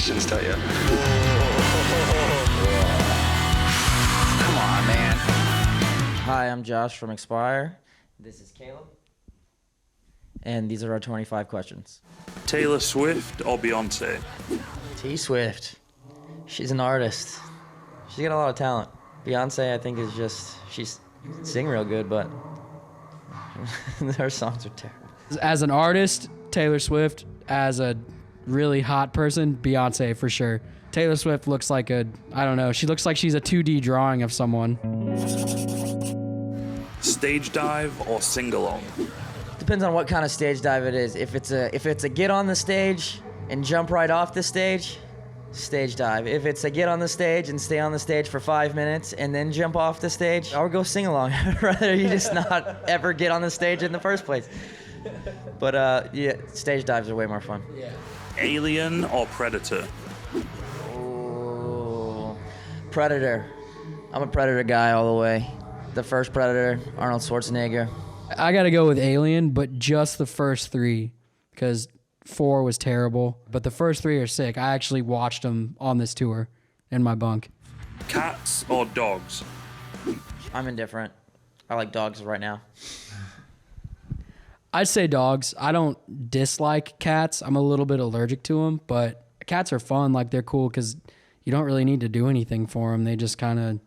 questions, don't you? Come on, man. Hi, I'm Josh from Expire. This is Caleb. And these are our 25 questions. Taylor Swift or Beyonce? T-Swift. She's an artist. She's got a lot of talent. Beyonce, I think, is just, she's sing real good, but her songs are terrible. As an artist, Taylor Swift. As a really hot person, Beyonce for sure. Taylor Swift looks like I don't know, she looks like she's a 2D drawing of someone. Stage dive or sing-along? Depends on what kind of stage dive it is. If it's a get on the stage and jump right off the stage, stage dive. If it's a get on the stage and stay on the stage for 5 minutes and then jump off the stage, I would go sing along. I'd rather you just not ever get on the stage in the first place. But yeah, stage dives are way more fun. Yeah. Alien or Predator? Oh, Predator. I'm a Predator guy all the way. The first Predator, Arnold Schwarzenegger. I gotta go with Alien, but just the first 3, because 4 was terrible. But the first 3 are sick. I actually watched them on this tour in my bunk. Cats or dogs? I'm indifferent. I like dogs right now. I'd say dogs. I don't dislike cats. I'm a little bit allergic to them, but cats are fun. Like, they're cool because you don't really need to do anything for them. They just kind of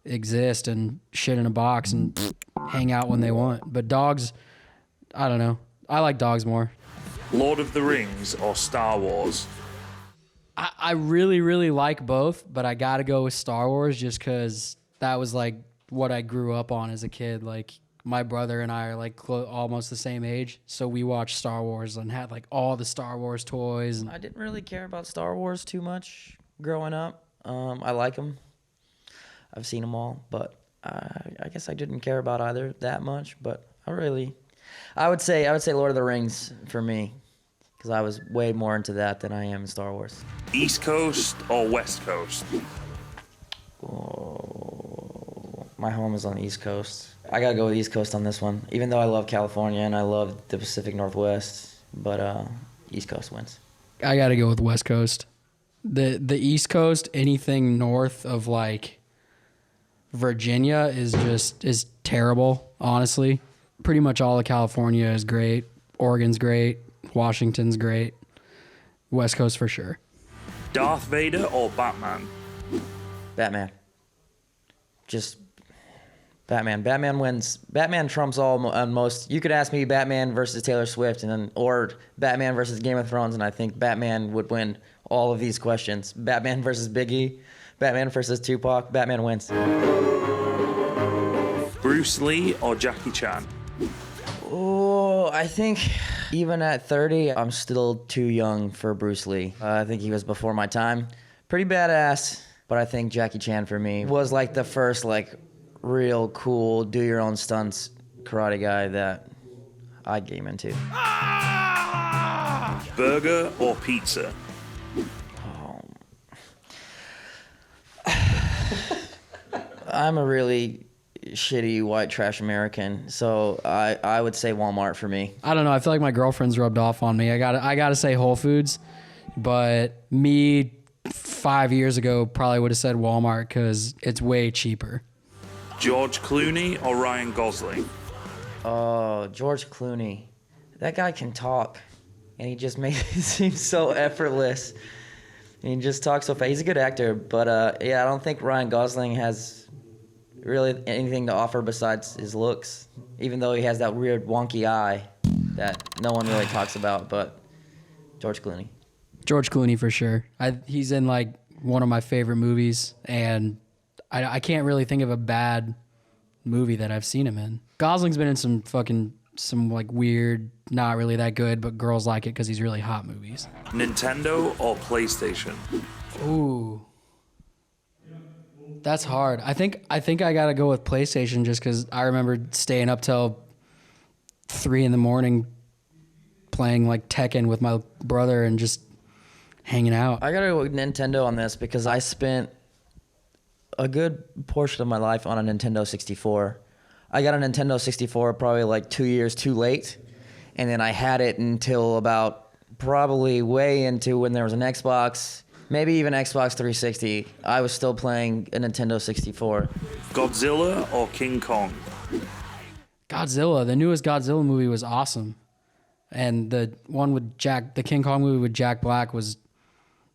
exist and shit in a box and hang out when they want. But dogs, I don't know. I like dogs more. Lord of the Rings or Star Wars? I really, really like both, but I gotta go with Star Wars just because that was like what I grew up on as a kid. Like, my brother and I are like almost the same age, so we watched Star Wars and had like all the Star Wars toys. I didn't really care about Star Wars too much growing up. I like them. I've seen them all, but I guess I didn't care about either that much. But I would say Lord of the Rings for me, because I was way more into that than I am in Star Wars. East Coast or West Coast? Oh, my home is on the East Coast. I gotta go with East Coast on this one, even though I love California and I love the Pacific Northwest, but East Coast wins. I gotta go with West Coast. The East Coast, anything north of like Virginia is terrible, honestly. Pretty much all of California is great. Oregon's great. Washington's great. West Coast for sure. Darth Vader or Batman? Batman. Just Batman. Batman wins. Batman trumps all on most. You could ask me Batman versus Taylor Swift, or Batman versus Game of Thrones, and I think Batman would win all of these questions. Batman versus Biggie, Batman versus Tupac. Batman wins. Bruce Lee or Jackie Chan? Oh, I think even at 30, I'm still too young for Bruce Lee. I think he was before my time. Pretty badass, but I think Jackie Chan for me was like the first like real cool, do your own stunts karate guy that I came into. Burger or pizza? I'm a really shitty white trash American, so I would say Walmart for me. I don't know. I feel like my girlfriend's rubbed off on me. I gotta say Whole Foods, but me 5 years ago probably would have said Walmart because it's way cheaper. George Clooney or Ryan Gosling? Oh, George Clooney. That guy can talk, and he just makes it seem so effortless. And he just talks so fast. He's a good actor, but yeah, I don't think Ryan Gosling has really anything to offer besides his looks, even though he has that weird wonky eye that no one really talks about. But George Clooney. George Clooney for sure. He's in like one of my favorite movies, and I can't really think of a bad movie that I've seen him in. Gosling's been in some like weird, not really that good, but girls like it because he's really hot movies. Nintendo or PlayStation? Ooh. That's hard. I think I gotta go with PlayStation just because I remember staying up till 3 a.m. playing like Tekken with my brother and just hanging out. I gotta go with Nintendo on this because I spent a good portion of my life on a Nintendo 64. I got a Nintendo 64 probably like 2 years too late, and then I had it until about probably way into when there was an Xbox, Maybe even Xbox 360. I was still playing a Nintendo 64. Godzilla or King Kong? Godzilla. The newest Godzilla movie was awesome. And the one with the King Kong movie with Jack Black was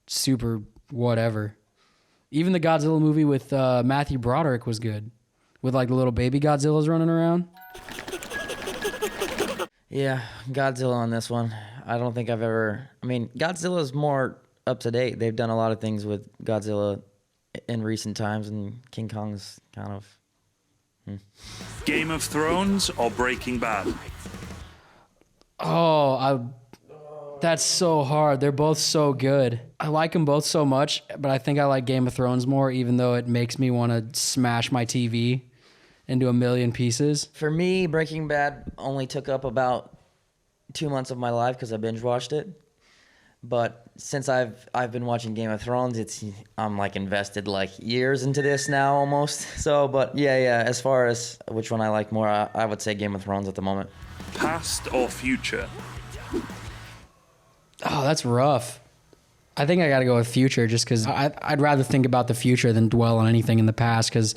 super whatever. Even the Godzilla movie with Matthew Broderick was good. With like the little baby Godzillas running around. Yeah, Godzilla on this one. I don't think I've ever... I mean, Godzilla's more up to date. They've done a lot of things with Godzilla in recent times, and King Kong's kind of... Game of Thrones or Breaking Bad? That's so hard. They're both so good. I like them both so much, but I think I like Game of Thrones more, even though it makes me want to smash my TV into a million pieces. For me, Breaking Bad only took up about 2 months of my life because I binge watched it. But since I've been watching Game of Thrones, I'm like invested like years into this now almost. So, but yeah. As far as which one I like more, I would say Game of Thrones at the moment. Past or future? Oh, that's rough. I think I got to go with future just because I'd rather think about the future than dwell on anything in the past because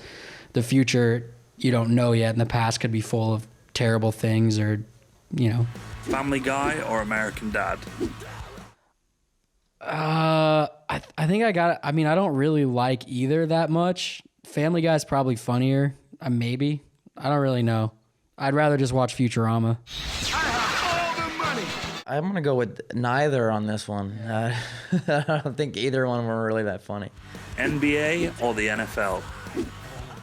the future you don't know yet, and the past could be full of terrible things or, you know. Family Guy or American Dad? I think I got. I mean, I don't really like either that much. Family Guy's probably funnier. Maybe. I don't really know. I'd rather just watch Futurama. I'm going to go with neither on this one. I don't think either one were really that funny. NBA or the NFL?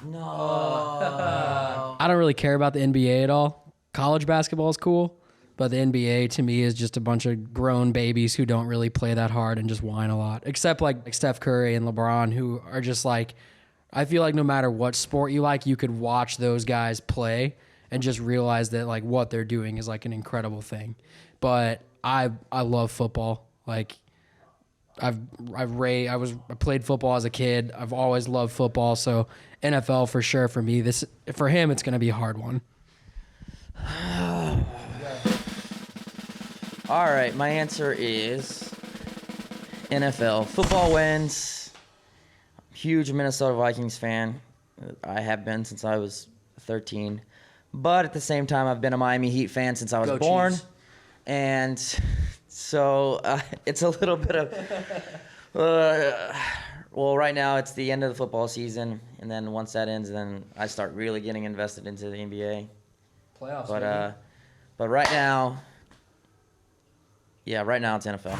No. I don't really care about the NBA at all. College basketball is cool, but the NBA to me is just a bunch of grown babies who don't really play that hard and just whine a lot. Except like Steph Curry and LeBron, who are just like, I feel like no matter what sport you like, you could watch those guys play and just realize that like what they're doing is like an incredible thing. But I love football. Like I played football as a kid. I've always loved football. So NFL for sure for me. For him, it's gonna be a hard one. All right, my answer is NFL. Football wins. Huge Minnesota Vikings fan. I have been since I was 13. But at the same time, I've been a Miami Heat fan since I was born. Chiefs. And so it's a little bit of... well, right now it's the end of the football season. And then once that ends, then I start really getting invested into the NBA. Playoffs, But right now... Yeah, right now it's NFL.